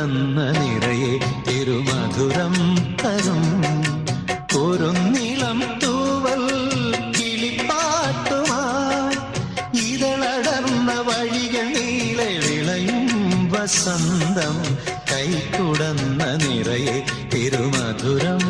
കൈക്കുടന്ന നിറയെ തിരുമധുരം തരും കുറുനിളം തൂവൽ കിളിപ്പാട്ടുമായി ഇതളടർന്ന വഴികൾ നീളെ വിളയും വസന്തം കൈക്കുടന്ന നിറയെ തിരുമധുരം